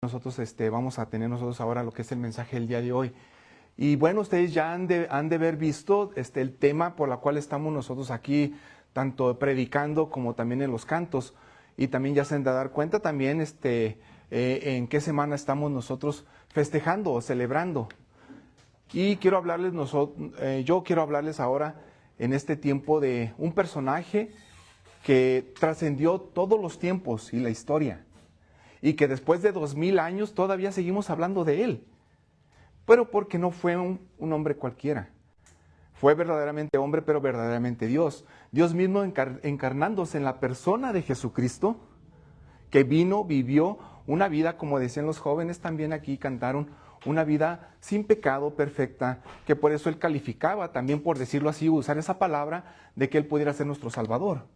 Nosotros vamos a tener nosotros ahora lo que es el mensaje del día de hoy. Y bueno, ustedes ya han de haber visto el tema por la cual estamos nosotros aquí, tanto predicando como también en los cantos. Y también ya se han de dar cuenta también en qué semana estamos nosotros festejando o celebrando. Y quiero hablarles yo quiero hablarles ahora en este tiempo de un personaje que trascendió todos los tiempos y la historia. Y que después de 2000 años todavía seguimos hablando de él. Pero porque no fue un hombre cualquiera. Fue verdaderamente hombre, pero verdaderamente Dios. Dios mismo encarnándose en la persona de Jesucristo, que vino, vivió una vida, como decían los jóvenes también aquí cantaron, una vida sin pecado, perfecta, que por eso él calificaba también, por decirlo así, usar esa palabra, de que él pudiera ser nuestro Salvador.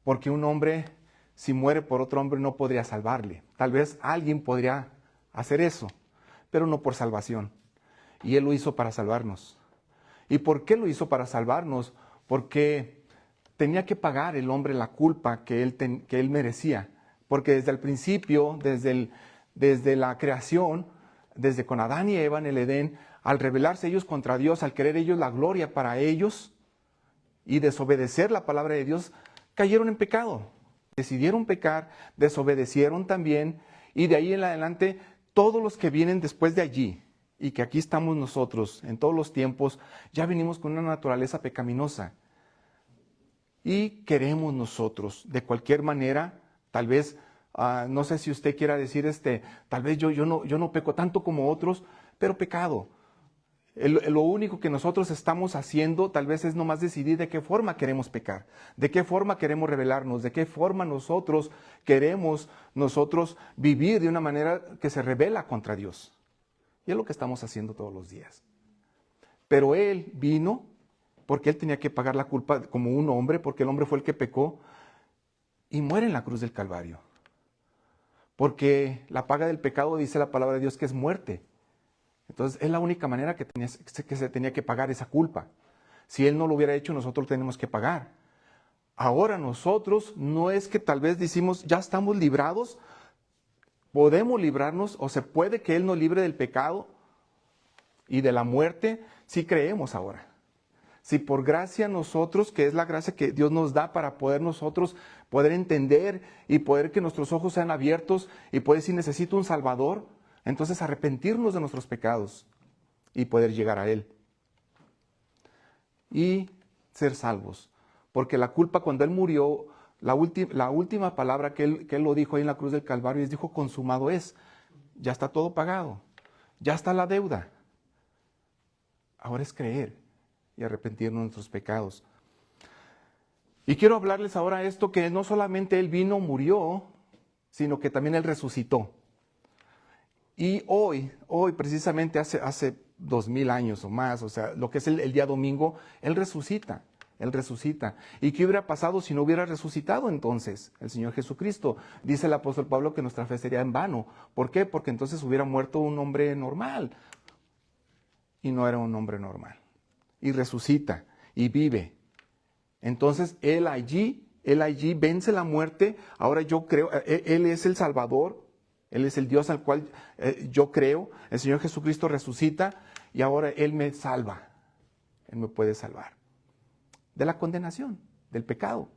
Porque un hombre, si muere por otro hombre, no podría salvarle. Tal vez alguien podría hacer eso, pero no por salvación. Y él lo hizo para salvarnos. ¿Y por qué lo hizo para salvarnos? Porque tenía que pagar el hombre la culpa que él merecía. Porque desde el principio, desde la creación, desde con Adán y Eva en el Edén, al rebelarse ellos contra Dios, al querer ellos la gloria para ellos y desobedecer la palabra de Dios, cayeron en pecado. Decidieron pecar, desobedecieron también, y de ahí en adelante todos los que vienen después de allí, y que aquí estamos nosotros en todos los tiempos, ya venimos con una naturaleza pecaminosa. Y queremos nosotros, de cualquier manera, tal vez, no sé si usted quiera decir, tal vez yo no peco tanto como otros, pero pecado. Lo único que nosotros estamos haciendo tal vez es nomás decidir de qué forma queremos pecar, de qué forma queremos rebelarnos, de qué forma nosotros queremos vivir de una manera que se rebela contra Dios. Y es lo que estamos haciendo todos los días. Pero Él vino porque Él tenía que pagar la culpa como un hombre, porque el hombre fue el que pecó y muere en la cruz del Calvario. Porque la paga del pecado, dice la palabra de Dios, que es muerte. Entonces es la única manera que se tenía que pagar esa culpa. Si Él no lo hubiera hecho, nosotros lo tenemos que pagar. Ahora nosotros no es que tal vez decimos, ya estamos librados, podemos librarnos o se puede que Él nos libre del pecado y de la muerte, si creemos ahora. Si por gracia nosotros, que es la gracia que Dios nos da para poder nosotros poder entender y poder que nuestros ojos sean abiertos y poder decir necesito un Salvador, entonces arrepentirnos de nuestros pecados y poder llegar a Él. Y ser salvos. Porque la culpa cuando Él murió, la última palabra que él lo dijo ahí en la cruz del Calvario, es dijo consumado es. Ya está todo pagado. Ya está la deuda. Ahora es creer y arrepentirnos de nuestros pecados. Y quiero hablarles ahora esto, que no solamente Él vino, murió, sino que también Él resucitó. Y hoy precisamente hace 2000 años o más, o sea, lo que es el día domingo, Él resucita. ¿Y qué hubiera pasado si no hubiera resucitado entonces el Señor Jesucristo? Dice el apóstol Pablo que nuestra fe sería en vano. ¿Por qué? Porque entonces hubiera muerto un hombre normal. Y no era un hombre normal. Y resucita y vive. Entonces Él allí vence la muerte. Ahora yo creo, Él es el Salvador. Él es el Dios al cual yo creo. El Señor Jesucristo resucita y ahora Él me salva. Él me puede salvar de la condenación, del pecado.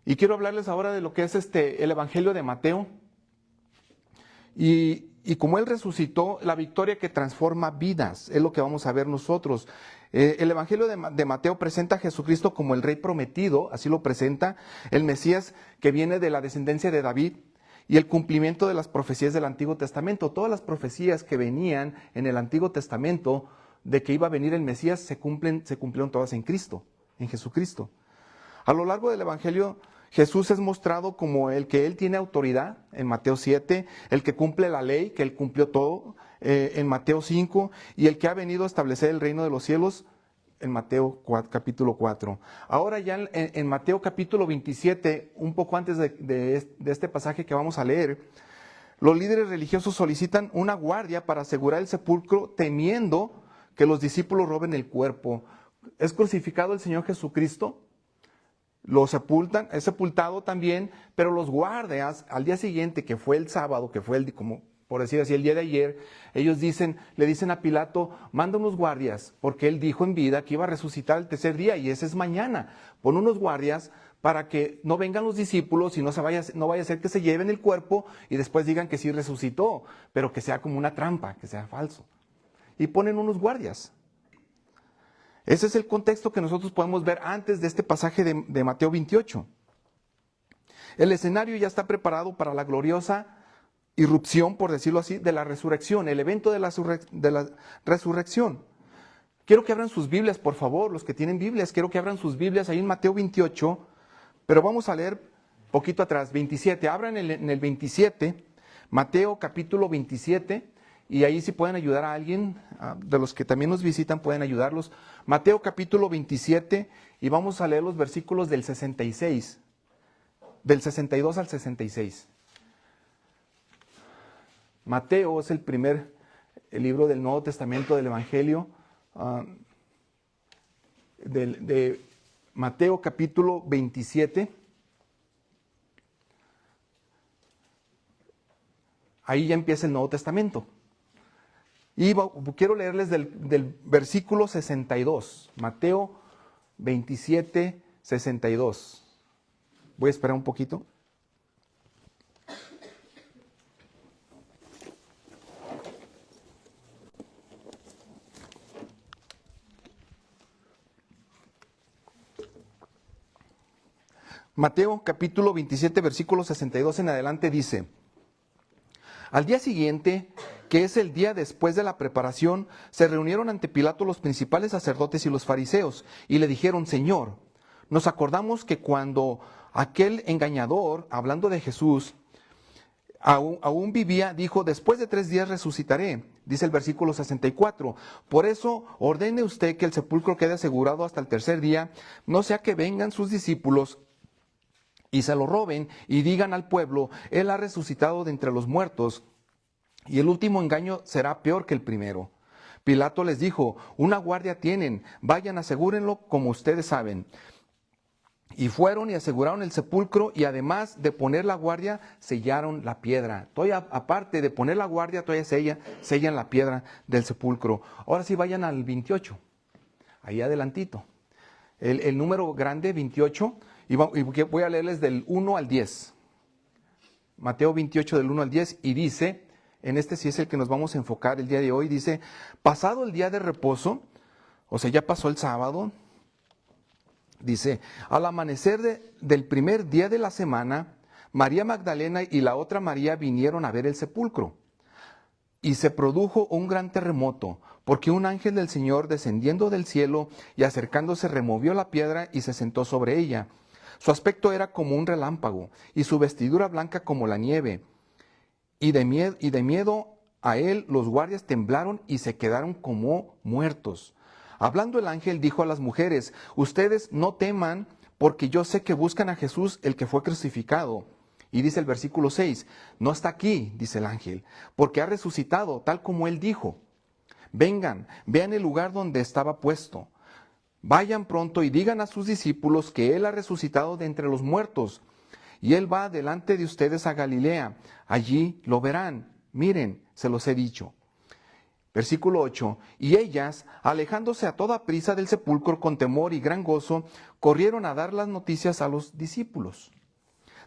Y quiero hablarles ahora de lo que es el Evangelio de Mateo. Y como Él resucitó, la victoria que transforma vidas, es lo que vamos a ver nosotros. El Evangelio de Mateo presenta a Jesucristo como el Rey prometido, así lo presenta, el Mesías que viene de la descendencia de David, y el cumplimiento de las profecías del Antiguo Testamento. Todas las profecías que venían en el Antiguo Testamento de que iba a venir el Mesías se cumplieron todas en Cristo, en Jesucristo. A lo largo del Evangelio, Jesús es mostrado como el que Él tiene autoridad, en Mateo 7, el que cumple la ley, que Él cumplió todo, en Mateo 5, y el que ha venido a establecer el reino de los cielos, en Mateo capítulo 4. Ahora ya en Mateo capítulo 27, un poco antes de este pasaje que vamos a leer, los líderes religiosos solicitan una guardia para asegurar el sepulcro, temiendo que los discípulos roben el cuerpo. ¿Es crucificado el Señor Jesucristo? lo sepultan, es sepultado también, pero los guardias al día siguiente, que fue el sábado, que fue como por decir así, el día de ayer, ellos le dicen a Pilato, manda unos guardias, porque él dijo en vida que iba a resucitar el tercer día, y ese es mañana. Pon unos guardias para que no vengan los discípulos y no vaya a ser que se lleven el cuerpo y después digan que sí resucitó, pero que sea como una trampa, que sea falso. Y ponen unos guardias. Ese es el contexto que nosotros podemos ver antes de este pasaje de Mateo 28. El escenario ya está preparado para la gloriosa irrupción, por decirlo así, de la resurrección, el evento de la resurrección. Quiero que abran sus Biblias, por favor, los que tienen Biblias, quiero que abran sus Biblias ahí en Mateo 28, pero vamos a leer poquito atrás, 27, abran en el 27, Mateo capítulo 27, y ahí si pueden ayudar a alguien, de los que también nos visitan, pueden ayudarlos. Mateo capítulo 27, y vamos a leer los versículos del 66, del 62 al 66. Mateo es el libro del Nuevo Testamento del Evangelio, de Mateo capítulo 27. Ahí ya empieza el Nuevo Testamento. Y quiero leerles del versículo 62, Mateo 27, 62. Voy a esperar un poquito. Mateo capítulo 27, versículo 62 en adelante dice: Al día siguiente, que es el día después de la preparación, se reunieron ante Pilato los principales sacerdotes y los fariseos, y le dijeron: Señor, nos acordamos que cuando aquel engañador, hablando de Jesús, aún vivía, dijo: después de 3 días resucitaré. Dice el versículo 64, por eso ordene usted que el sepulcro quede asegurado hasta el tercer día, no sea que vengan sus discípulos y se lo roben y digan al pueblo: Él ha resucitado de entre los muertos, y el último engaño será peor que el primero. Pilato les dijo: una guardia tienen, vayan, asegúrenlo como ustedes saben. Y fueron y aseguraron el sepulcro, y además de poner la guardia, sellaron la piedra. Todavía, aparte de poner la guardia, todavía sellan la piedra del sepulcro. Ahora sí vayan al 28, ahí adelantito. El número grande, 28, y voy a leerles del 1 al 10. Mateo 28 del 1 al 10, y dice, en este sí es el que nos vamos a enfocar el día de hoy, dice: pasado el día de reposo, o sea, ya pasó el sábado, dice, al amanecer del primer día de la semana, María Magdalena y la otra María vinieron a ver el sepulcro. Y se produjo un gran terremoto, porque un ángel del Señor, descendiendo del cielo y acercándose, removió la piedra y se sentó sobre ella. Su aspecto era como un relámpago, y su vestidura blanca como la nieve. Y de miedo a él los guardias temblaron y se quedaron como muertos. Hablando el ángel, dijo a las mujeres: ustedes no teman, porque yo sé que buscan a Jesús, el que fue crucificado. Y dice el versículo 6, no está aquí, dice el ángel, porque ha resucitado, tal como él dijo. Vengan, vean el lugar donde estaba puesto. Vayan pronto y digan a sus discípulos que él ha resucitado de entre los muertos. Y él va delante de ustedes a Galilea, allí lo verán. Miren, se los he dicho. Versículo 8, y ellas, alejándose a toda prisa del sepulcro con temor y gran gozo, corrieron a dar las noticias a los discípulos.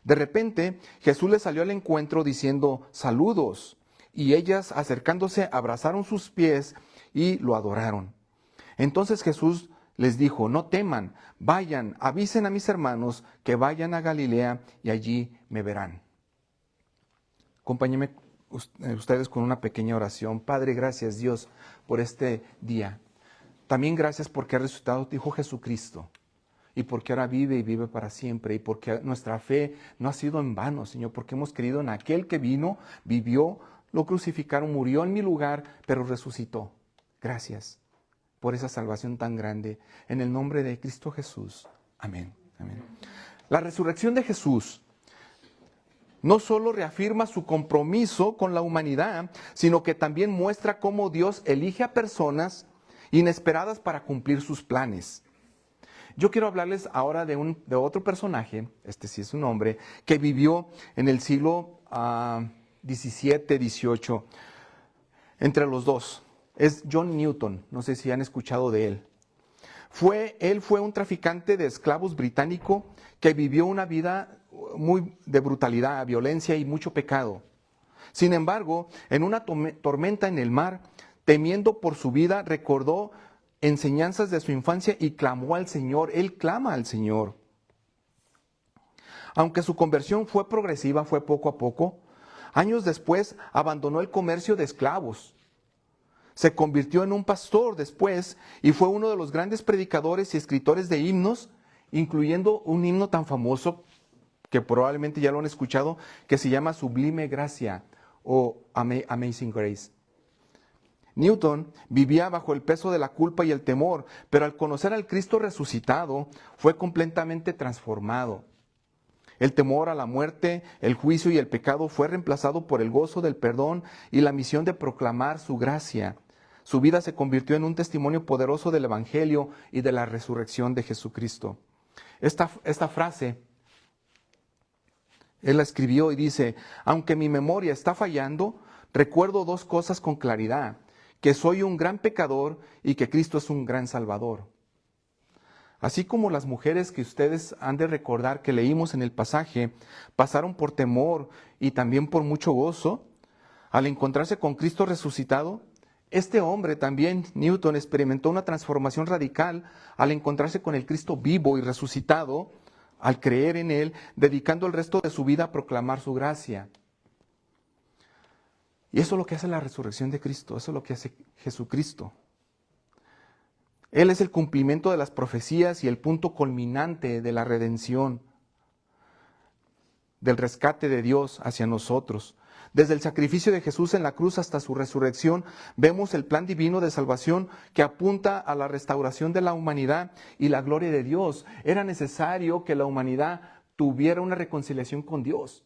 De repente, Jesús les salió al encuentro diciendo: saludos. Y ellas, acercándose, abrazaron sus pies y lo adoraron. Entonces Jesús les dijo: no teman, vayan, avisen a mis hermanos que vayan a Galilea y allí me verán. Acompáñenme ustedes con una pequeña oración. Padre, gracias Dios por este día. También gracias porque ha resucitado tu Hijo Jesucristo, y porque ahora vive y vive para siempre, y porque nuestra fe no ha sido en vano, Señor, porque hemos creído en aquel que vino, vivió, lo crucificaron, murió en mi lugar, pero resucitó. Gracias por esa salvación tan grande. En el nombre de Cristo Jesús. Amén. Amén. La resurrección de Jesús no solo reafirma su compromiso con la humanidad, sino que también muestra cómo Dios elige a personas inesperadas para cumplir sus planes. Yo quiero hablarles ahora de otro personaje, este sí es un hombre, que vivió en el siglo XVII, XVIII, entre los dos. Es John Newton, no sé si han escuchado de él. Él fue un traficante de esclavos británico que vivió una vida muy de brutalidad, violencia y mucho pecado. Sin embargo, en una tormenta en el mar, temiendo por su vida, recordó enseñanzas de su infancia y clamó al Señor. Él clama al Señor. Aunque su conversión fue progresiva, fue poco a poco, años después abandonó el comercio de esclavos. Se convirtió en un pastor después y fue uno de los grandes predicadores y escritores de himnos, incluyendo un himno tan famoso que probablemente ya lo han escuchado, que se llama Sublime Gracia o Amazing Grace. Newton vivía bajo el peso de la culpa y el temor, pero al conocer al Cristo resucitado, fue completamente transformado. El temor a la muerte, el juicio y el pecado fue reemplazado por el gozo del perdón y la misión de proclamar su gracia. Su vida se convirtió en un testimonio poderoso del Evangelio y de la resurrección de Jesucristo. Esta frase, él la escribió y dice: aunque mi memoria está fallando, recuerdo dos cosas con claridad: que soy un gran pecador y que Cristo es un gran Salvador. Así como las mujeres que ustedes han de recordar que leímos en el pasaje, pasaron por temor y también por mucho gozo, al encontrarse con Cristo resucitado, este hombre también, Newton, experimentó una transformación radical al encontrarse con el Cristo vivo y resucitado, al creer en Él, dedicando el resto de su vida a proclamar su gracia. Y eso es lo que hace la resurrección de Cristo, eso es lo que hace Jesucristo. Él es el cumplimiento de las profecías y el punto culminante de la redención, del rescate de Dios hacia nosotros. Desde el sacrificio de Jesús en la cruz hasta su resurrección, vemos el plan divino de salvación que apunta a la restauración de la humanidad y la gloria de Dios. Era necesario que la humanidad tuviera una reconciliación con Dios.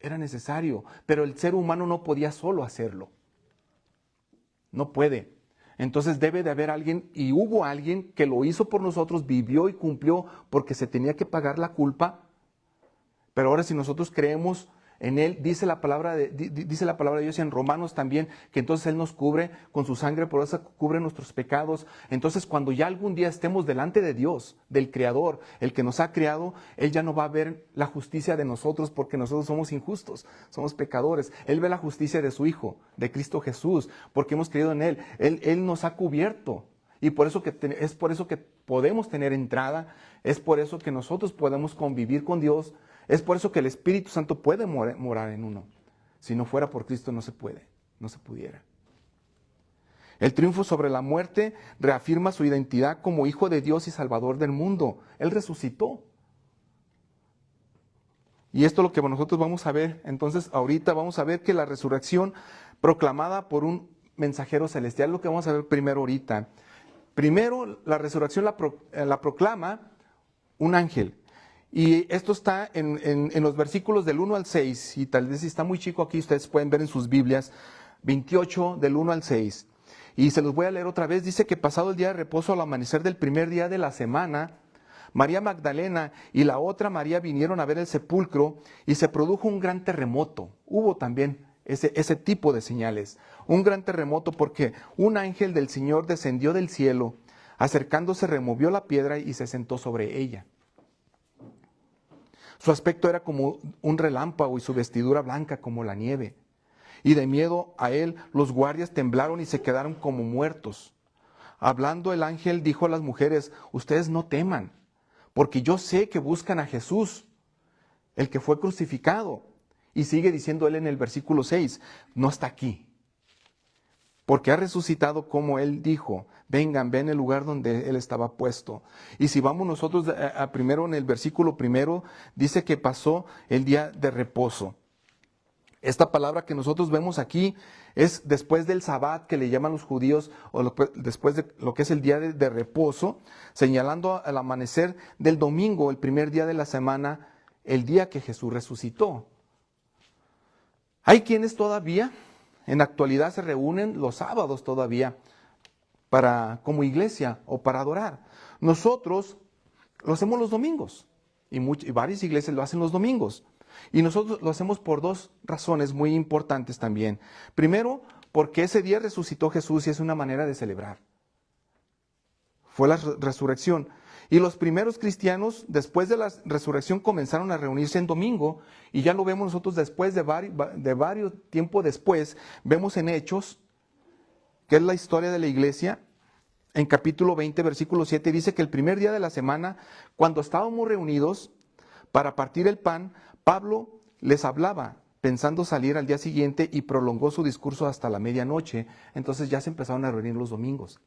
Era necesario, pero el ser humano no podía solo hacerlo. No puede. Entonces debe de haber alguien, y hubo alguien que lo hizo por nosotros, vivió y cumplió porque se tenía que pagar la culpa. Pero ahora si nosotros creemos en Él, dice la palabra de Dios en Romanos también, que entonces Él nos cubre con su sangre, por eso cubre nuestros pecados. Entonces cuando ya algún día estemos delante de Dios, del Creador, el que nos ha creado, Él ya no va a ver la justicia de nosotros porque nosotros somos injustos, somos pecadores. Él ve la justicia de su Hijo, de Cristo Jesús, porque hemos creído en Él. Él nos ha cubierto. Y por eso es por eso que podemos tener entrada, es por eso que nosotros podemos convivir con Dios. Es por eso que el Espíritu Santo puede morar en uno. Si no fuera por Cristo no se puede, no se pudiera. El triunfo sobre la muerte reafirma su identidad como Hijo de Dios y Salvador del mundo. Él resucitó. Y esto es lo que nosotros vamos a ver. Entonces ahorita vamos a ver que la resurrección proclamada por un mensajero celestial, lo que vamos a ver primero ahorita. Primero, la resurrección la proclama un ángel. Y esto está en los versículos del 1 al 6, y tal vez si está muy chico aquí, ustedes pueden ver en sus Biblias, 28 del 1 al 6. Y se los voy a leer otra vez. Dice que pasado el día de reposo, al amanecer del primer día de la semana, María Magdalena y la otra María vinieron a ver el sepulcro y se produjo un gran terremoto. Hubo también ese tipo de señales. Un gran terremoto porque un ángel del Señor descendió del cielo, acercándose removió la piedra y se sentó sobre ella. Su aspecto era como un relámpago y su vestidura blanca como la nieve. Y de miedo a él, los guardias temblaron y se quedaron como muertos. Hablando el ángel dijo a las mujeres: ustedes no teman, porque yo sé que buscan a Jesús, el que fue crucificado. Y sigue diciendo él en el versículo 6, no está aquí, porque ha resucitado como él dijo. Vengan, ven el lugar donde él estaba puesto. Y si vamos nosotros primero en el versículo primero, dice que pasó el día de reposo. Esta palabra que nosotros vemos aquí es después del Sabbat, que le llaman los judíos, o después de lo que es el día de reposo, señalando al amanecer del domingo, el primer día de la semana, el día que Jesús resucitó. Hay quienes todavía, en la actualidad, se reúnen los sábados todavía como iglesia o para adorar. Nosotros lo hacemos los domingos y varias iglesias lo hacen los domingos. Y nosotros lo hacemos por dos razones muy importantes también. Primero, porque ese día resucitó Jesús y es una manera de celebrar. Fue la resurrección. Y los primeros cristianos, después de la resurrección, comenzaron a reunirse en domingo. Y ya lo vemos nosotros después de varios tiempo después. Vemos en Hechos, que es la historia de la iglesia, en capítulo 20, versículo 7, dice que el primer día de la semana, cuando estábamos reunidos para partir el pan, Pablo les hablaba, pensando salir al día siguiente, y prolongó su discurso hasta la medianoche. Entonces ya se empezaron a reunir los domingos,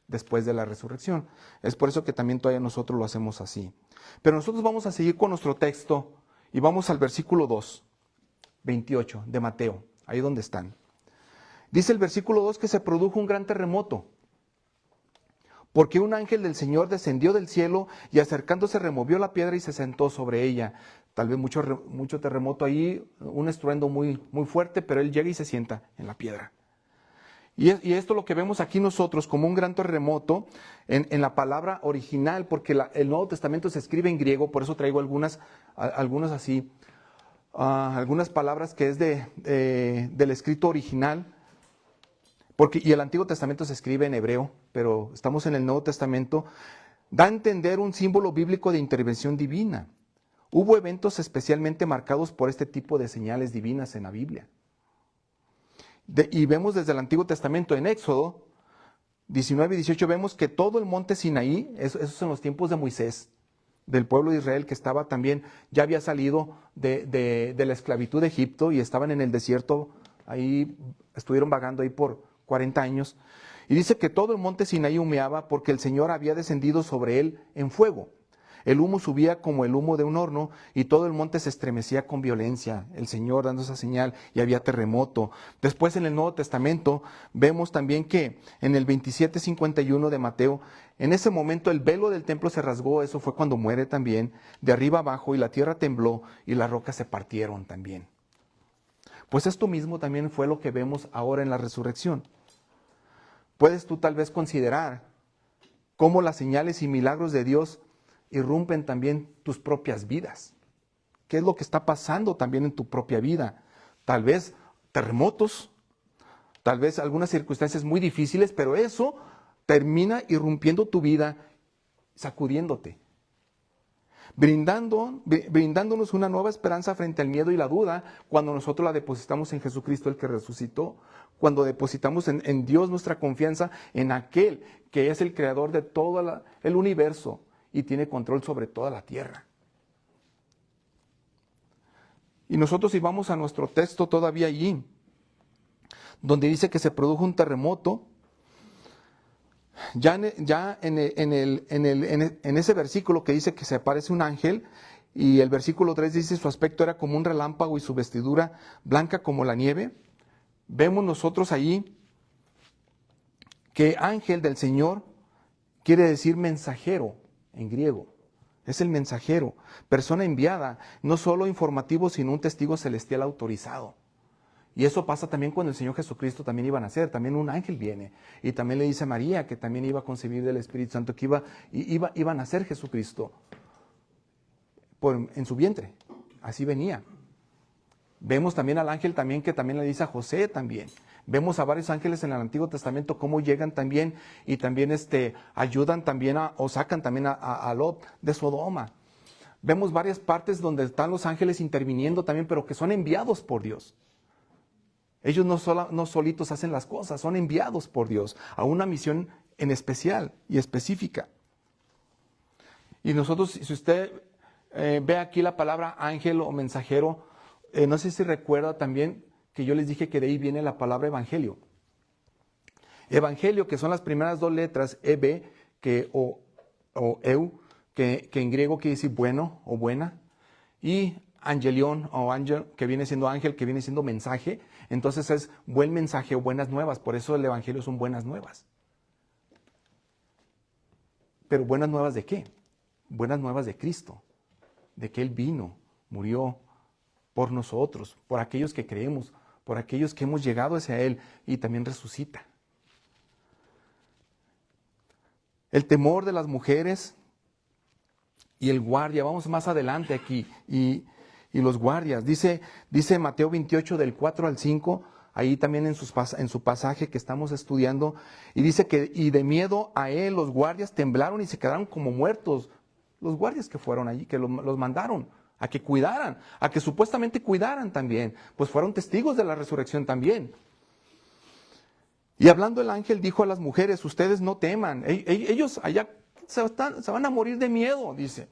después de la resurrección. Es por eso que también todavía nosotros lo hacemos así. Pero nosotros vamos a seguir con nuestro texto y vamos al versículo 2, 28 de Mateo, ahí donde están. Dice el versículo 2 que se produjo un gran terremoto, porque un ángel del Señor descendió del cielo y acercándose removió la piedra y se sentó sobre ella. Tal vez mucho terremoto ahí, un estruendo muy, muy fuerte, pero él llega y se sienta en la piedra. Y esto lo que vemos aquí nosotros como un gran terremoto en la palabra original, porque el Nuevo Testamento se escribe en griego, por eso traigo algunas palabras que es del escrito original. Y el Antiguo Testamento se escribe en hebreo, pero estamos en el Nuevo Testamento, da a entender un símbolo bíblico de intervención divina. Hubo eventos especialmente marcados por este tipo de señales divinas en la Biblia. Y vemos desde el Antiguo Testamento, en Éxodo 19 y 18, vemos que todo el monte Sinaí, esos son los tiempos de Moisés, del pueblo de Israel que estaba también, ya había salido de la esclavitud de Egipto y estaban en el desierto, ahí estuvieron vagando ahí por 40 años, y dice que todo el monte Sinaí humeaba porque el Señor había descendido sobre él en fuego. El humo subía como el humo de un horno y todo el monte se estremecía con violencia. El Señor dando esa señal y había terremoto. Después en el Nuevo Testamento vemos también que en el 27:51 de Mateo, en ese momento el velo del templo se rasgó, eso fue cuando muere también, de arriba abajo, y la tierra tembló y las rocas se partieron también. Pues esto mismo también fue lo que vemos ahora en la resurrección. Puedes tú tal vez considerar cómo las señales y milagros de Dios irrumpen también tus propias vidas. ¿Qué es lo que está pasando también en tu propia vida? Tal vez terremotos, tal vez algunas circunstancias muy difíciles, pero eso termina irrumpiendo tu vida, sacudiéndote, brindándonos una nueva esperanza frente al miedo y la duda cuando nosotros la depositamos en Jesucristo, el que resucitó, cuando depositamos en Dios nuestra confianza, en aquel que es el creador de todo el universo y tiene control sobre toda la tierra. Y nosotros, si vamos a nuestro texto todavía allí, donde dice que se produjo un terremoto, ya en ese versículo que dice que se aparece un ángel, y el versículo 3 dice su aspecto era como un relámpago y su vestidura blanca como la nieve, vemos nosotros allí que ángel del Señor quiere decir mensajero en griego. Es el mensajero, persona enviada, no solo informativo, sino un testigo celestial autorizado. Y eso pasa también cuando el Señor Jesucristo también iba a nacer, también un ángel viene. Y también le dice a María que también iba a concebir del Espíritu Santo, que iba a nacer Jesucristo en su vientre. Así venía. Vemos también al ángel también que también le dice a José también. Vemos a varios ángeles en el Antiguo Testamento cómo llegan también y también ayudan también o sacan también a Lot de Sodoma. Vemos varias partes donde están los ángeles interviniendo también, pero que son enviados por Dios. Ellos no solitos hacen las cosas, son enviados por Dios a una misión en especial y específica. Y nosotros, si usted ve aquí la palabra ángel o mensajero, no sé si recuerda también que yo les dije que de ahí viene la palabra evangelio. Evangelio, que son las primeras dos letras, eb, o eu, que en griego quiere decir bueno o buena, y angelion o ángel, que viene siendo ángel, que viene siendo mensaje. Entonces es buen mensaje o buenas nuevas, por eso el evangelio son buenas nuevas. Pero ¿buenas nuevas de qué? Buenas nuevas de Cristo, de que Él vino, murió por nosotros, por aquellos que creemos, por aquellos que hemos llegado hacia Él y también resucita. el temor de las mujeres y el guardia. Vamos más adelante aquí. Y los guardias. Dice Mateo 28 del 4 al 5, ahí también en su pasaje que estamos estudiando, y dice que y de miedo a él los guardias temblaron y se quedaron como muertos. Los guardias que fueron allí, que los mandaron a que cuidaran, a que supuestamente cuidaran también, pues fueron testigos de la resurrección también. Y hablando el ángel dijo a las mujeres, ustedes no teman, ellos allá se van a morir de miedo, dice.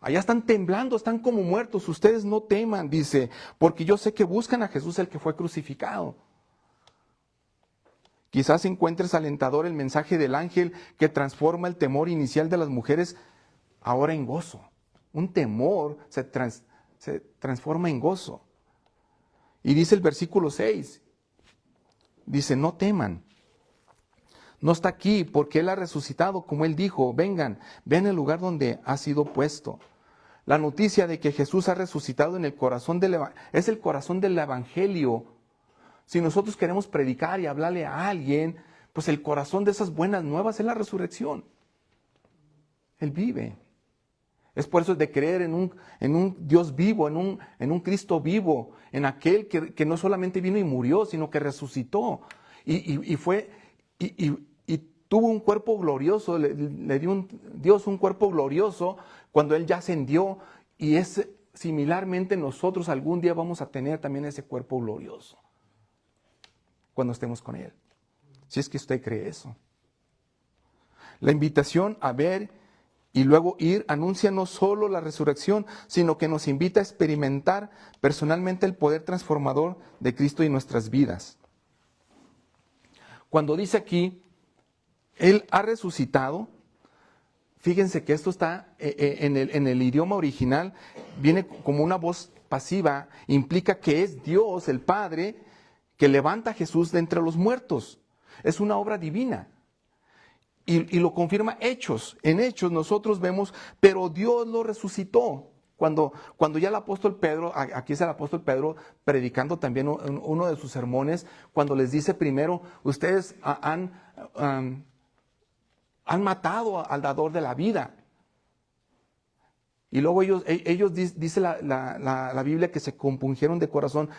Allá están temblando, están como muertos, ustedes no teman, dice, porque yo sé que buscan a Jesús el que fue crucificado. Quizás encuentres alentador el mensaje del ángel que transforma el temor inicial de las mujeres ahora en gozo. Un temor se transforma en gozo. Y dice el versículo 6, dice, no teman. No está aquí porque Él ha resucitado, como Él dijo, vengan, vean el lugar donde ha sido puesto. La noticia de que Jesús ha resucitado en el corazón es el corazón del evangelio. Si nosotros queremos predicar y hablarle a alguien, pues el corazón de esas buenas nuevas es la resurrección. Él vive. Es por eso de creer en un Dios vivo, en un Cristo vivo, en aquel que no solamente vino y murió, sino que resucitó. Y tuvo un cuerpo glorioso, le dio Dios un cuerpo glorioso cuando Él ya ascendió, y es similarmente nosotros algún día vamos a tener también ese cuerpo glorioso cuando estemos con Él. Si es que usted cree eso. La invitación a ver y luego ir anuncia no solo la resurrección, sino que nos invita a experimentar personalmente el poder transformador de Cristo en nuestras vidas. Cuando dice aquí, Él ha resucitado, fíjense que esto está en el idioma original, viene como una voz pasiva, implica que es Dios, el Padre, que levanta a Jesús de entre los muertos. Es una obra divina. Y lo confirma Hechos. En Hechos nosotros vemos, pero Dios lo resucitó. Cuando ya el apóstol Pedro, aquí es el apóstol Pedro predicando también uno de sus sermones, cuando les dice primero, ustedes han matado al dador de la vida. Y luego ellos dice la Biblia, que se compungieron de corazón,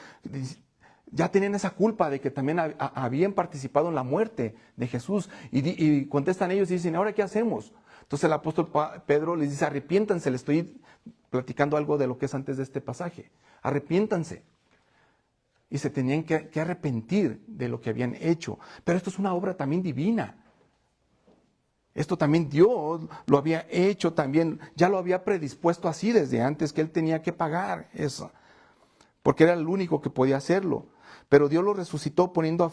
ya tenían esa culpa de que también habían participado en la muerte de Jesús. Y contestan ellos y dicen, ¿ahora qué hacemos? Entonces el apóstol Pedro les dice, arrepiéntanse. Les estoy platicando algo de lo que es antes de este pasaje. Arrepiéntanse. Y se tenían que arrepentir de lo que habían hecho. Pero esto es una obra también divina. Esto también Dios lo había hecho también, ya lo había predispuesto así desde antes, que Él tenía que pagar eso, porque era el único que podía hacerlo. Pero Dios lo resucitó poniendo a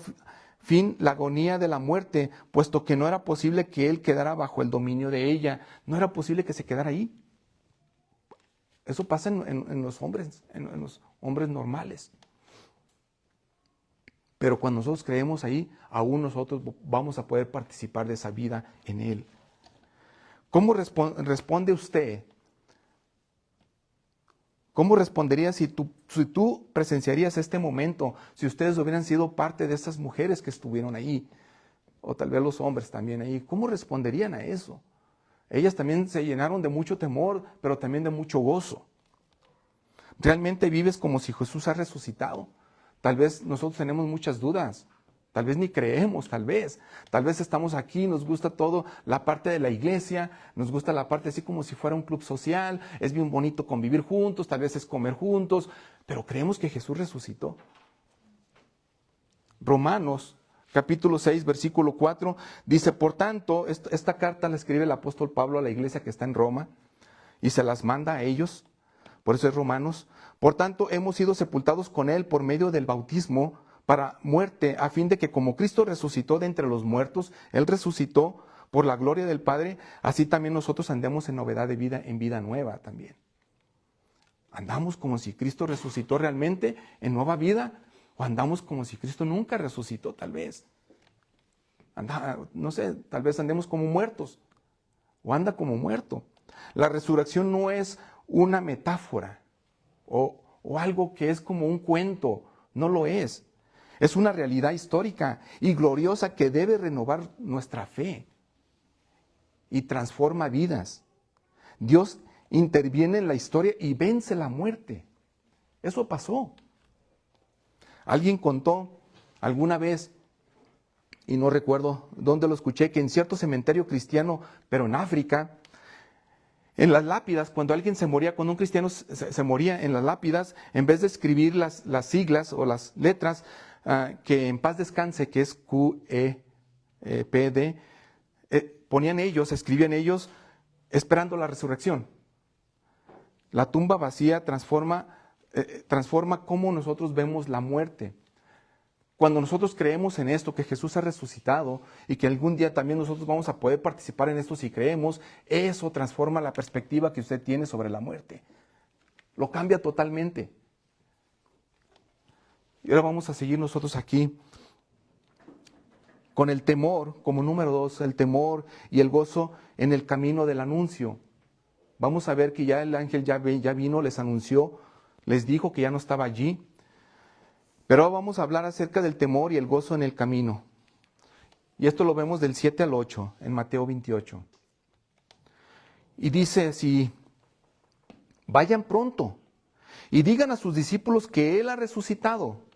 fin la agonía de la muerte, puesto que no era posible que Él quedara bajo el dominio de ella, no era posible que se quedara ahí. Eso pasa en los hombres, en los hombres normales. Pero cuando nosotros creemos ahí, aún nosotros vamos a poder participar de esa vida en Él. ¿Cómo responde usted? ¿Cómo respondería si tú presenciarías este momento, si ustedes hubieran sido parte de estas mujeres que estuvieron ahí? O tal vez los hombres también ahí. ¿Cómo responderían a eso? Ellas también se llenaron de mucho temor, pero también de mucho gozo. ¿Realmente vives como si Jesús ha resucitado? Tal vez nosotros tenemos muchas dudas, tal vez ni creemos, tal vez estamos aquí, nos gusta todo, la parte de la iglesia, nos gusta la parte así como si fuera un club social, es bien bonito convivir juntos, tal vez es comer juntos, pero creemos que Jesús resucitó. Romanos capítulo 6, versículo 4, dice, por tanto, esta carta la escribe el apóstol Pablo a la iglesia que está en Roma y se las manda a ellos, por eso es Romanos. Por tanto, hemos sido sepultados con Él por medio del bautismo para muerte, a fin de que como Cristo resucitó de entre los muertos, Él resucitó por la gloria del Padre, así también nosotros andemos en novedad de vida, en vida nueva también. ¿Andamos como si Cristo resucitó realmente en nueva vida? ¿O andamos como si Cristo nunca resucitó tal vez? No sé, tal vez andemos como muertos. O anda como muerto. La resurrección no es una metáfora o algo que es como un cuento, no lo es. Es una realidad histórica y gloriosa que debe renovar nuestra fe. y transforma vidas. Dios interviene en la historia y vence la muerte. Eso pasó. Alguien contó alguna vez, y no recuerdo dónde lo escuché, que en cierto cementerio cristiano, pero en África, en las lápidas, cuando alguien se moría, cuando un cristiano se moría en las lápidas, en vez de escribir las siglas o las letras, que en paz descanse, que es QEPD, escribían ellos, esperando la resurrección. La tumba vacía transforma cómo nosotros vemos la muerte. Cuando nosotros creemos en esto, que Jesús ha resucitado y que algún día también nosotros vamos a poder participar en esto si creemos, eso transforma la perspectiva que usted tiene sobre la muerte. Lo cambia totalmente. Y ahora vamos a seguir nosotros aquí con el temor, como número 2, el temor y el gozo en el camino del anuncio. Vamos a ver que ya el ángel ya vino, les anunció, les dijo que ya no estaba allí. Pero ahora vamos a hablar acerca del temor y el gozo en el camino. Y esto lo vemos del 7 al 8, en Mateo 28. Y dice así: vayan pronto y digan a sus discípulos que Él ha resucitado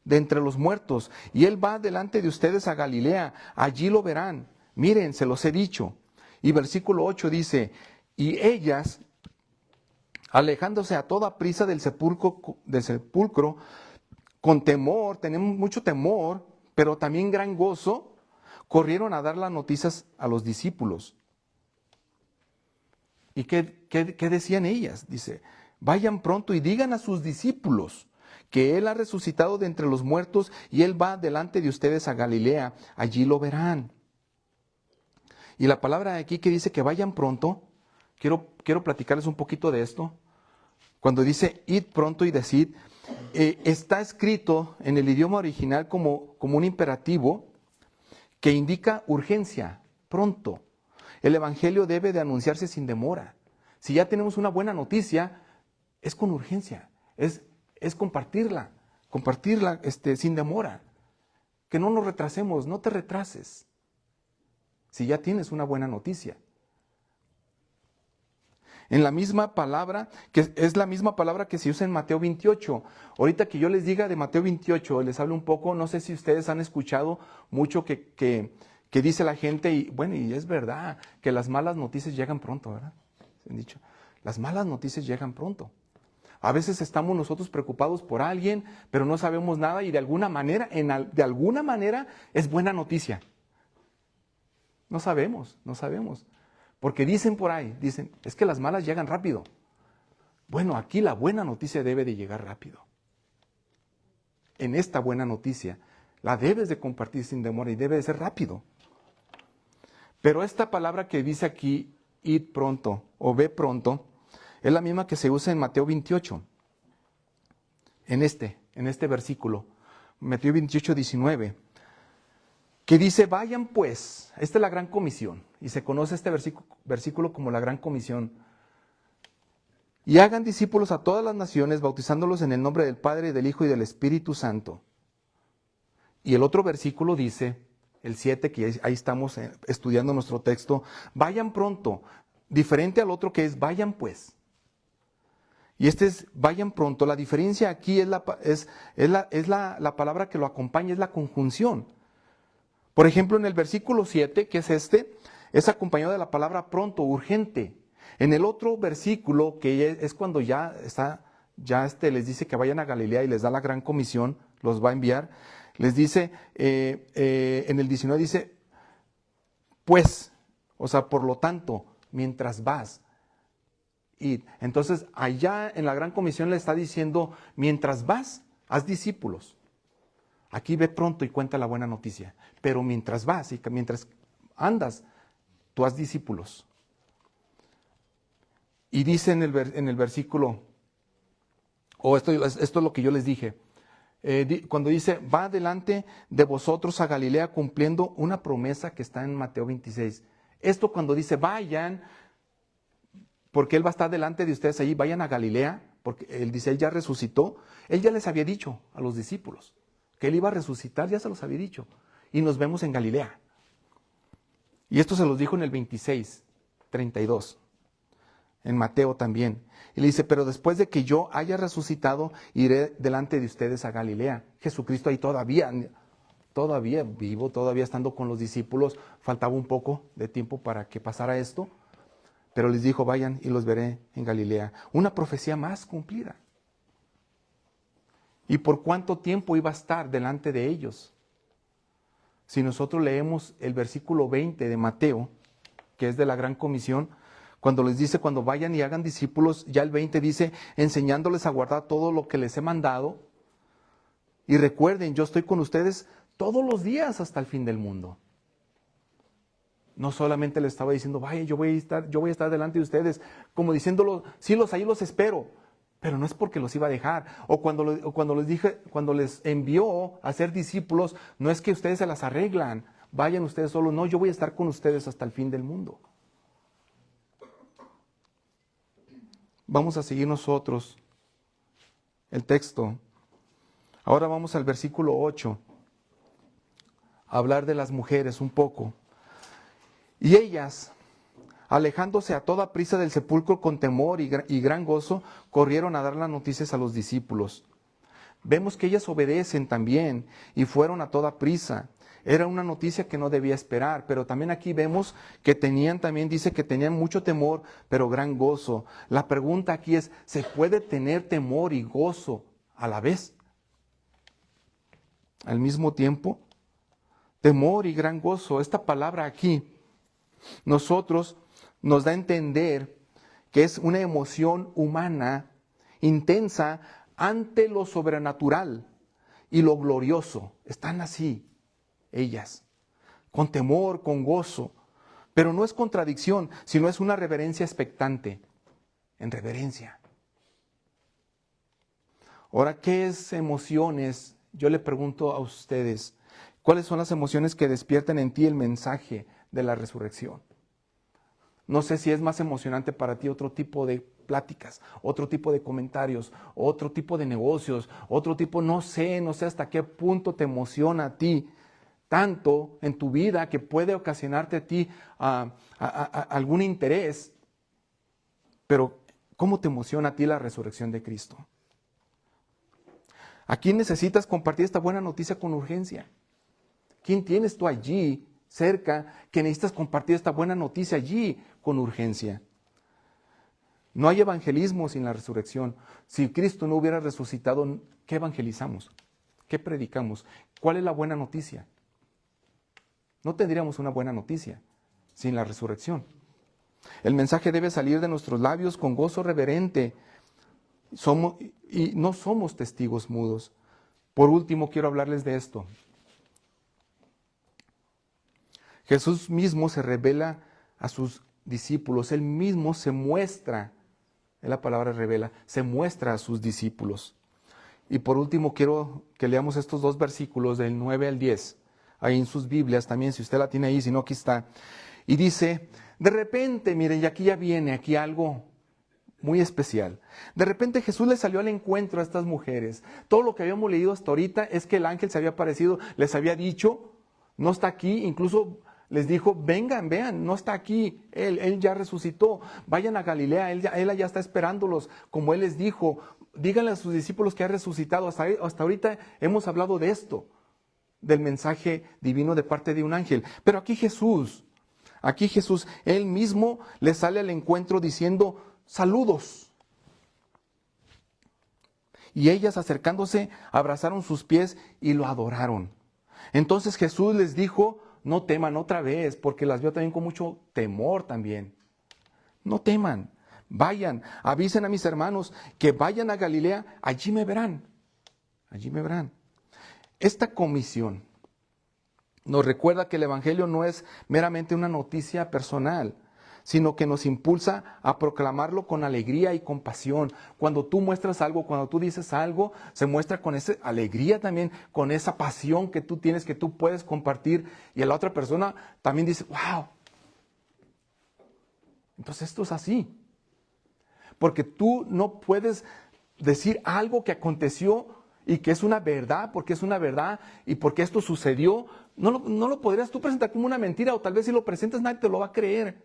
de entre los muertos, y Él va delante de ustedes a Galilea, allí lo verán. Miren, se los he dicho. Y versículo 8 dice: y ellas, alejándose a toda prisa del sepulcro, con temor, tenemos mucho temor, pero también gran gozo, corrieron a dar las noticias a los discípulos. ¿Y qué decían ellas? Dice: vayan pronto y digan a sus discípulos que Él ha resucitado de entre los muertos y Él va delante de ustedes a Galilea, allí lo verán. Y la palabra de aquí que dice que vayan pronto, quiero platicarles un poquito de esto. Cuando dice id pronto y decid, está escrito en el idioma original como un imperativo que indica urgencia, pronto. El evangelio debe de anunciarse sin demora. Si ya tenemos una buena noticia, es con urgencia, es compartirla sin demora. Que no nos retrasemos, no te retrases. Si ya tienes una buena noticia. En la misma palabra, que es la misma palabra que se usa en Mateo 28. Ahorita que yo les diga de Mateo 28, les hablo un poco, no sé si ustedes han escuchado mucho que dice la gente, y bueno, y es verdad, que las malas noticias llegan pronto, ¿verdad? Se han dicho, las malas noticias llegan pronto. A veces estamos nosotros preocupados por alguien, pero no sabemos nada y de alguna manera es buena noticia. No sabemos. Porque dicen por ahí, es que las malas llegan rápido. Bueno, aquí la buena noticia debe de llegar rápido. En esta buena noticia, la debes de compartir sin demora y debe de ser rápido. Pero esta palabra que dice aquí, id pronto o ve pronto, es la misma que se usa en Mateo 28. En este versículo, Mateo 28, 19. Que dice, vayan pues, esta es la gran comisión, y se conoce este versículo como la gran comisión, y hagan discípulos a todas las naciones, bautizándolos en el nombre del Padre, del Hijo y del Espíritu Santo. Y el otro versículo dice, el 7, que ahí estamos estudiando nuestro texto, vayan pronto, diferente al otro que es vayan pues. Y este es vayan pronto, la diferencia aquí es la palabra que lo acompaña, es la conjunción. Por ejemplo, en el versículo 7, que es acompañado de la palabra pronto, urgente. En el otro versículo, que es cuando les dice que vayan a Galilea y les da la gran comisión, los va a enviar, les dice, en el 19 dice, pues, o sea, por lo tanto, mientras vas. Y entonces, allá en la gran comisión le está diciendo, mientras vas, haz discípulos. Aquí ve pronto y cuenta la buena noticia. Pero mientras vas y mientras andas, tú haz discípulos. Y dice en el versículo, esto es lo que yo les dije, cuando dice, va delante de vosotros a Galilea cumpliendo una promesa que está en Mateo 26. Esto cuando dice, vayan, porque Él va a estar delante de ustedes allí, vayan a Galilea, porque Él dice, Él ya resucitó, Él ya les había dicho a los discípulos que Él iba a resucitar, ya se los había dicho. Y nos vemos en Galilea. Y esto se los dijo en el 26:32, en Mateo también. Y le dice, pero después de que yo haya resucitado, iré delante de ustedes a Galilea. Jesucristo ahí todavía vivo, todavía estando con los discípulos. Faltaba un poco de tiempo para que pasara esto. Pero les dijo, vayan y los veré en Galilea. Una profecía más cumplida. ¿Y por cuánto tiempo iba a estar delante de ellos? Si nosotros leemos el versículo 20 de Mateo, que es de la Gran Comisión, cuando les dice, cuando vayan y hagan discípulos, ya el 20 dice, enseñándoles a guardar todo lo que les he mandado. Y recuerden, yo estoy con ustedes todos los días hasta el fin del mundo. No solamente le estaba diciendo, vaya, yo voy a estar delante de ustedes, como diciéndolo, sí, ahí los espero, pero no es porque los iba a dejar. O cuando les envió a ser discípulos, no es que ustedes se las arreglan, vayan ustedes solos, no, yo voy a estar con ustedes hasta el fin del mundo. Vamos a seguir nosotros el texto. Ahora vamos al versículo 8, a hablar de las mujeres un poco. Y ellas, alejándose a toda prisa del sepulcro con temor y gran gozo, corrieron a dar las noticias a los discípulos. Vemos que ellas obedecen también y fueron a toda prisa. Era una noticia que no debía esperar, pero también aquí vemos que dice que tenían mucho temor, pero gran gozo. La pregunta aquí es, ¿se puede tener temor y gozo a la vez? Al mismo tiempo, temor y gran gozo. Esta palabra aquí, nosotros nos da a entender que es una emoción humana intensa ante lo sobrenatural y lo glorioso. Están así ellas, con temor, con gozo, pero no es contradicción, sino es una reverencia expectante, en reverencia. Ahora, ¿qué es emociones? Yo le pregunto a ustedes, ¿cuáles son las emociones que despiertan en ti el mensaje de la resurrección? No sé si es más emocionante para ti otro tipo de pláticas, otro tipo de comentarios, otro tipo de negocios, otro tipo, no sé hasta qué punto te emociona a ti, tanto en tu vida que puede ocasionarte a ti algún interés, pero ¿cómo te emociona a ti la resurrección de Cristo? ¿A quién necesitas compartir esta buena noticia con urgencia? ¿Quién tienes tú allí cerca que necesitas compartir esta buena noticia allí con urgencia? No hay evangelismo sin la resurrección. Si Cristo no hubiera resucitado, ¿qué evangelizamos? ¿Qué predicamos? ¿Cuál es la buena noticia? No tendríamos una buena noticia sin la resurrección. El mensaje debe salir de nuestros labios con gozo reverente. Y no somos testigos mudos. Por último, quiero hablarles de esto. Jesús mismo se revela a sus discípulos. Él mismo se muestra, es la palabra revela, se muestra a sus discípulos. Y por último, quiero que leamos estos dos versículos del 9 al 10. Ahí en sus Biblias también, si usted la tiene ahí, si no, aquí está. Y dice, de repente, miren, y aquí ya viene, aquí algo muy especial. De repente Jesús le salió al encuentro a estas mujeres. Todo lo que habíamos leído hasta ahorita es que el ángel se había aparecido, les había dicho, no está aquí, incluso les dijo, vengan, vean, no está aquí, él ya resucitó, vayan a Galilea, él ya está esperándolos, como él les dijo, díganle a sus discípulos que ha resucitado. Hasta ahorita hemos hablado de esto, del mensaje divino de parte de un ángel. Pero aquí Jesús, él mismo les sale al encuentro diciendo, saludos. Y ellas acercándose, abrazaron sus pies y lo adoraron. Entonces Jesús les dijo, no teman otra vez, porque las vio también con mucho temor también. No teman, vayan, avisen a mis hermanos que vayan a Galilea, allí me verán. Allí me verán. Esta comisión nos recuerda que el Evangelio no es meramente una noticia personal, sino que nos impulsa a proclamarlo con alegría y compasión. Cuando tú muestras algo, cuando tú dices algo, se muestra con esa alegría también, con esa pasión que tú tienes, que tú puedes compartir, y a la otra persona también dice, wow. Entonces esto es así. Porque tú no puedes decir algo que aconteció y que es una verdad, porque es una verdad y porque esto sucedió, no lo podrías tú presentar como una mentira, o tal vez si lo presentas nadie te lo va a creer,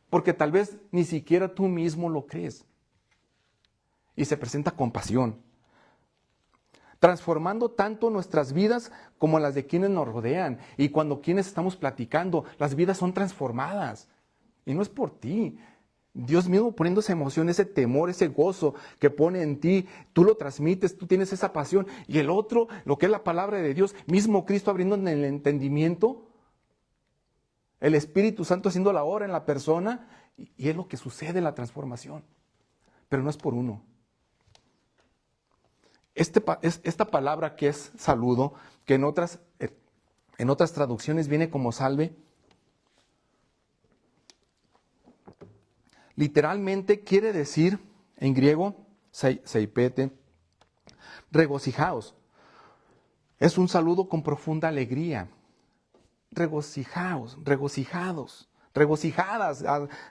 porque tal vez ni siquiera tú mismo lo crees. Y se presenta con pasión, transformando tanto nuestras vidas como las de quienes nos rodean. Y cuando quienes estamos platicando, las vidas son transformadas. Y no es por ti. Dios mismo poniendo esa emoción, ese temor, ese gozo que pone en ti, tú lo transmites, tú tienes esa pasión. Y el otro, lo que es la palabra de Dios, mismo Cristo abriendo en el entendimiento, el Espíritu Santo haciendo la obra en la persona, y es lo que sucede en la transformación. Pero no es por uno. Esta palabra que es saludo, que en otras traducciones viene como salve, literalmente quiere decir en griego, seipete, regocijaos. Es un saludo con profunda alegría. Regocijaos, regocijados, regocijadas.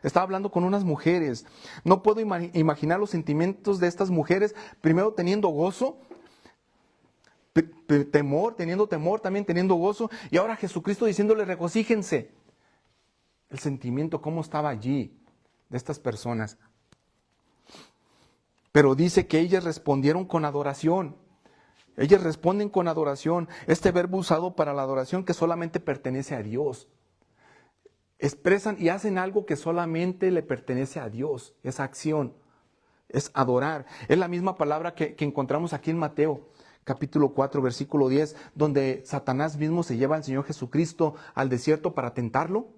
Estaba hablando con unas mujeres. No puedo imaginar los sentimientos de estas mujeres, primero teniendo gozo, teniendo temor, también teniendo gozo, y ahora Jesucristo diciéndole regocíjense. El sentimiento, cómo estaba allí de estas personas. Pero dice que ellas respondieron con adoración. Ellas responden con adoración. Este verbo usado para la adoración que solamente pertenece a Dios. Expresan y hacen algo que solamente le pertenece a Dios. Esa acción es adorar. Es la misma palabra que encontramos aquí en Mateo, capítulo 4, versículo 10, donde Satanás mismo se lleva al Señor Jesucristo al desierto para tentarlo.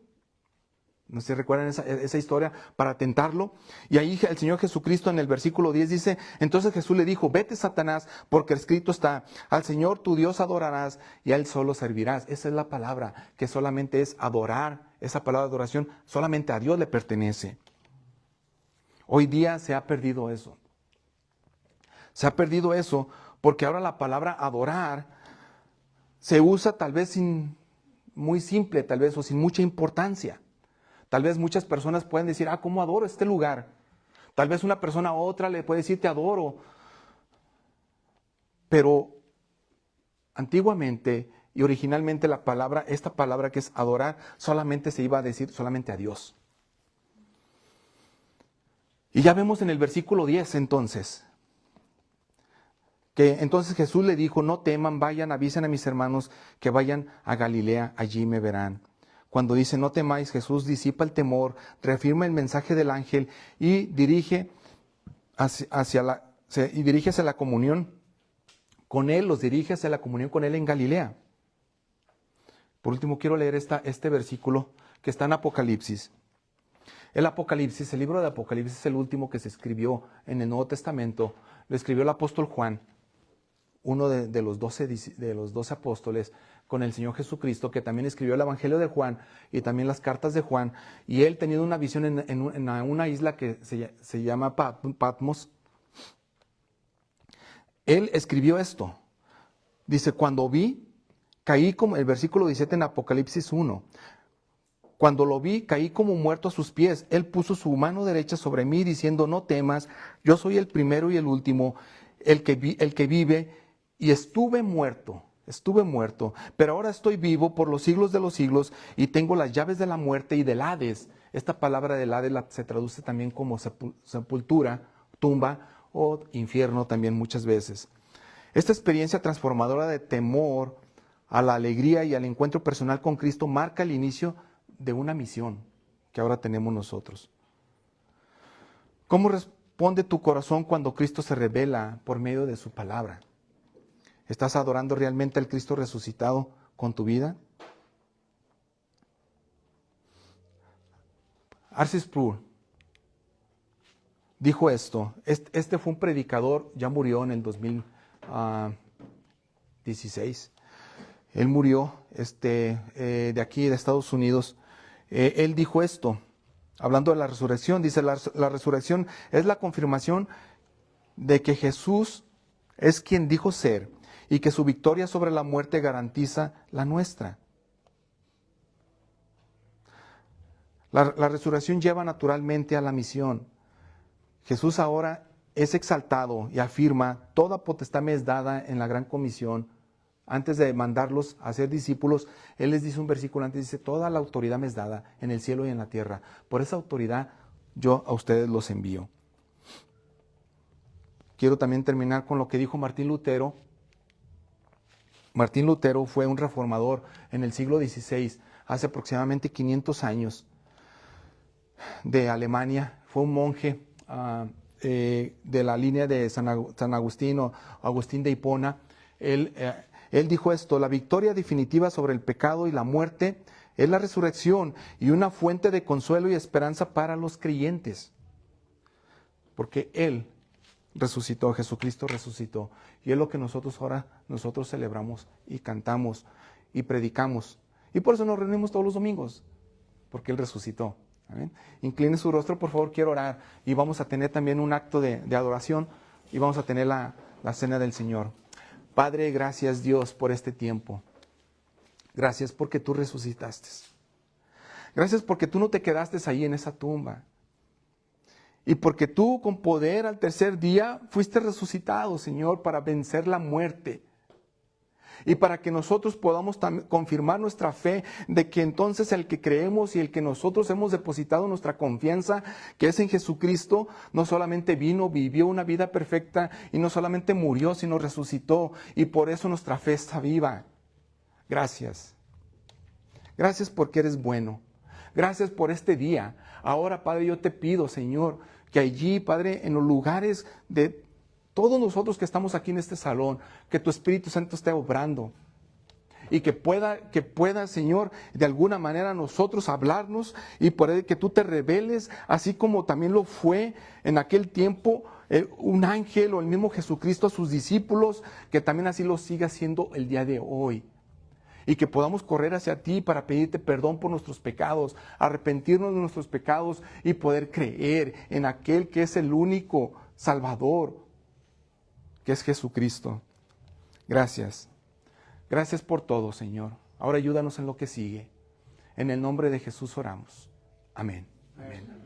No sé si recuerdan esa historia, para tentarlo. Y ahí el Señor Jesucristo en el versículo 10 dice, entonces Jesús le dijo, vete Satanás, porque escrito está, al Señor tu Dios adorarás y a Él solo servirás. Esa es la palabra, que solamente es adorar. Esa palabra de adoración solamente a Dios le pertenece. Hoy día se ha perdido eso. Se ha perdido eso porque ahora la palabra adorar se usa tal vez muy simple, tal vez, o sin mucha importancia. Tal vez muchas personas pueden decir, ¿cómo adoro este lugar? Tal vez una persona a otra le puede decir, te adoro. Pero antiguamente y originalmente esta palabra que es adorar, solamente se iba a decir solamente a Dios. Y ya vemos en el versículo 10 entonces, que entonces Jesús le dijo, no teman, vayan, avisen a mis hermanos que vayan a Galilea, allí me verán. Cuando dice no temáis, Jesús disipa el temor, reafirma el mensaje del ángel y dirige hacia la comunión con Él, los dirige hacia la comunión con Él en Galilea. Por último, quiero leer este versículo que está en Apocalipsis. El Apocalipsis, el libro de Apocalipsis es el último que se escribió en el Nuevo Testamento. Lo escribió el apóstol Juan, uno de los 12 apóstoles, con el Señor Jesucristo, que también escribió el Evangelio de Juan y también las cartas de Juan, y él teniendo una visión en una isla que se llama Patmos, él escribió esto. Dice, cuando vi, caí como, el versículo 17 en Apocalipsis 1, cuando lo vi, caí como muerto a sus pies. Él puso su mano derecha sobre mí, diciendo, no temas, yo soy el primero y el último, el que vive, y estuve muerto, pero ahora estoy vivo por los siglos de los siglos y tengo las llaves de la muerte y del Hades. Esta palabra del Hades se traduce también como sepultura, tumba o infierno también muchas veces. Esta experiencia transformadora de temor a la alegría y al encuentro personal con Cristo marca el inicio de una misión que ahora tenemos nosotros. ¿Cómo responde tu corazón cuando Cristo se revela por medio de su palabra? ¿Estás adorando realmente al Cristo resucitado con tu vida? R.C. Sproul dijo esto. Este fue un predicador, ya murió en el 2016. Él murió de aquí, de Estados Unidos. Él dijo esto, hablando de la resurrección. Dice, la resurrección es la confirmación de que Jesús es quien dijo ser y que su victoria sobre la muerte garantiza la nuestra. La resurrección lleva naturalmente a la misión. Jesús ahora es exaltado y afirma, toda potestad me es dada en la gran comisión. Antes de mandarlos a ser discípulos, Él les dice un versículo antes, dice, toda la autoridad me es dada en el cielo y en la tierra. Por esa autoridad yo a ustedes los envío. Quiero también terminar con lo que dijo Martín Lutero. Martín Lutero fue un reformador en el siglo XVI, hace aproximadamente 500 años, de Alemania. Fue un monje de la línea de San Agustín o Agustín de Hipona. Él dijo esto: la victoria definitiva sobre el pecado y la muerte es la resurrección y una fuente de consuelo y esperanza para los creyentes. Porque Él resucitó, Jesucristo resucitó. Y es lo que nosotros celebramos y cantamos y predicamos. Y por eso nos reunimos todos los domingos, porque Él resucitó. ¿Amén? Incline su rostro, por favor, quiero orar. Y vamos a tener también un acto de adoración y vamos a tener la cena del Señor. Padre, gracias Dios por este tiempo. Gracias porque tú resucitaste. Gracias porque tú no te quedaste ahí en esa tumba. Y porque tú con poder al tercer día fuiste resucitado, Señor, para vencer la muerte. Y para que nosotros podamos confirmar nuestra fe de que entonces el que creemos y el que nosotros hemos depositado nuestra confianza, que es en Jesucristo, no solamente vino, vivió una vida perfecta y no solamente murió, sino resucitó. Y por eso nuestra fe está viva. Gracias. Gracias porque eres bueno. Gracias por este día. Ahora, Padre, yo te pido, Señor, que allí, Padre, en los lugares de todos nosotros que estamos aquí en este salón, que tu Espíritu Santo esté obrando y que pueda, Señor, de alguna manera nosotros hablarnos y por que tú te reveles, así como también lo fue en aquel tiempo un ángel o el mismo Jesucristo a sus discípulos, que también así lo siga haciendo el día de hoy. Y que podamos correr hacia ti para pedirte perdón por nuestros pecados, arrepentirnos de nuestros pecados y poder creer en aquel que es el único Salvador, que es Jesucristo. Gracias. Gracias por todo, Señor. Ahora ayúdanos en lo que sigue. En el nombre de Jesús oramos. Amén. Amén.